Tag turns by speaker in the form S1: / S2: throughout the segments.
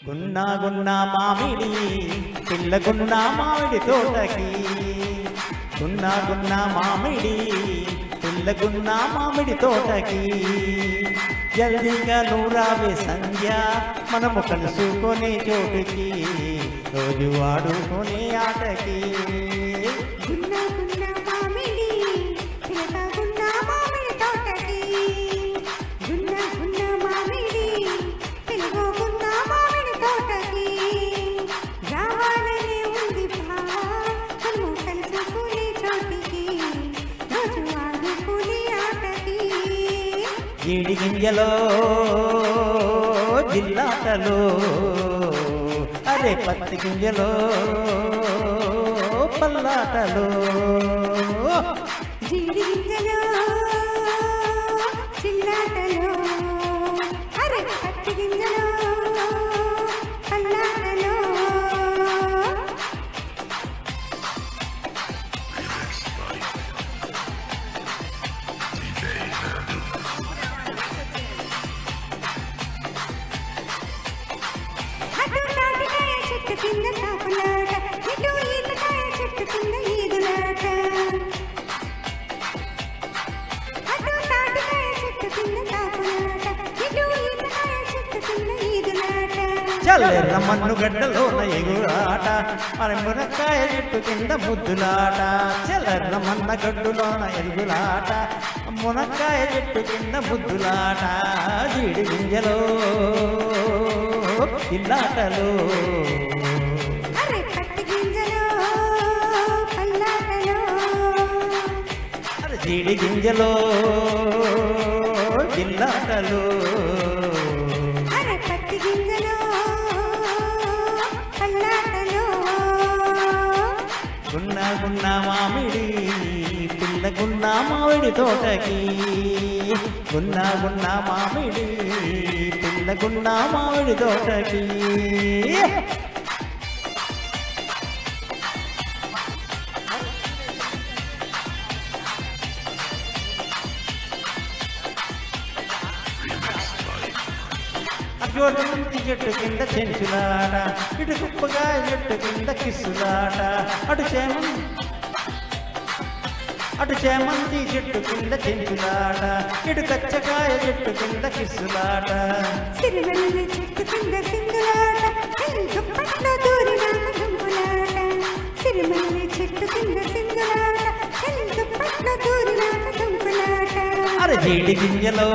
S1: గున్నా గున్నా మామిడి పిల్లగున్నా మామిడి తోటకి గున్నా గున్నా మామిడి పిల్లగున్నా మామిడి తోటకి జల్దీగా నూరావే సంధ్య మనము కలుసుకునే చోటుకి రోజు ఆడుకునే ఆటకి జీడి గింజలో జిల్లాటలో అరే పత్తి గింజలో పల్లాటలో
S2: జీడి గింజలో జిల్లాటలో అరే పత్తి గింజలో పల్లాటలో కింద కాపులాట ఇటు ఈతకాయ చెట్టు కింద ఈదులాట అటు తాటికాయ చెట్టు కింద కాపులాట ఇటు ఈతకాయ చెట్టు కింద ఈదులాట
S1: చల్లెర్ర మన్ను గడ్డలోన ఎగురాట మరి మునక్కాయ చెట్టు కింద ముద్దులాట చల్లెర్ర మన్న గడ్డులోన ఎగులాట మునక్కాయ చెట్టు కింద ముద్దులాట జీడి గింజలో ఇల్లాటలో జీడి గింజలో జిల్లాటలో
S2: పత్తి గింజలో పల్లాటలో
S1: గున్నా గున్నా మామిడి పిల్లగున్నా మామిడి తోటకి గున్నా గున్నా మామిడి పిల్లగున్నా మామిడి తోటకి జోడమంతి చెట్టు కింద చెంచులాట ఇటు కుప్పగాయ చెట్టు కింద కిస్సులాట అటు చేమంతి చెట్టు కింద చెంచులాట ఇటు కచ్చకాయ చెట్టు కింద కిస్సులాట
S2: సిరిమల్లి చెట్టు కింద సింగులాట దుప్పట్లో దూరినాక దుంపులాట సిరిమల్లి చెట్టు కింద సింగులాట దుప్పట్లో దూరినాక దుంపులాట
S1: అరే జీడి గింజలో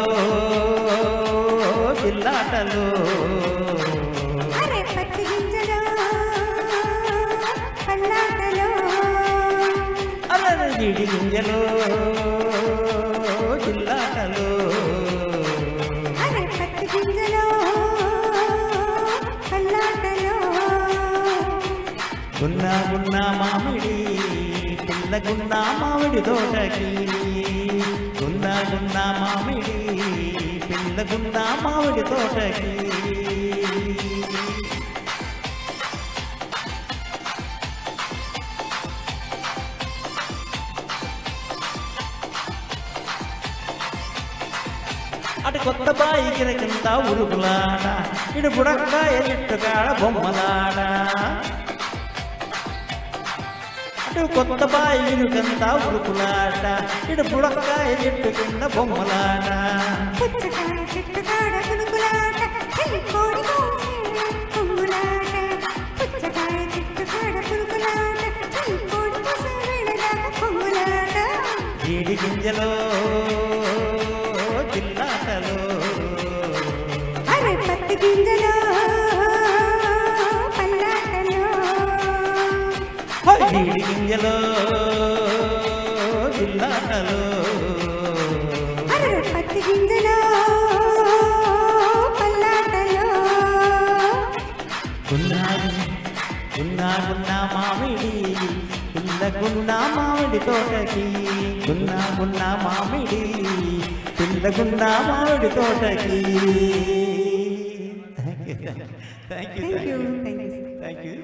S1: జిల్లాటలో
S2: అరే పత్తి గింజలో పల్లాటలో
S1: అరే జీడి గింజలో జిల్లాటలో
S2: అరే పత్తి గింజలో పల్లాటలో
S1: గున్నా గున్నా మామిడి పిల్లగున్నా మామిడి తోటకి గున్నా గున్నా మామిడి పిల్లగున్నా మామిడి తోటకి అటు కొత్త బాయి కింద ఉరుకులాట ఇటు బుడక్కాయ చెట్టు కాడ బొమ్మలాట అటు కొత్త బాయి కింద ఉరుకులాట ఇటు బుడక్కాయ చెట్టు కింద బొమ్మలాట
S2: పుచ్చకాయ చెట్టు కాడ పునుకులాట కోడి కొమ్ములాట పుచ్చకాయ చెట్టు కాడ పునుకులాట కోడి కొమ్ములాట
S1: జీడి గింజలో జిల్లాటలో
S2: అరే పత్తి గింజలో పల్లాటలో
S1: జీడి గింజలో జిల్లాటలో
S2: అరే పత్తి గింజలో పల్లాటలో
S1: గున్నా మామిడి పిల్లగున్నా మామిడి తోటకి గున్నా మామిడి పిల్లగున్నా మామిడి తోటకి. Thank you.
S2: Thank you.
S1: Thank you.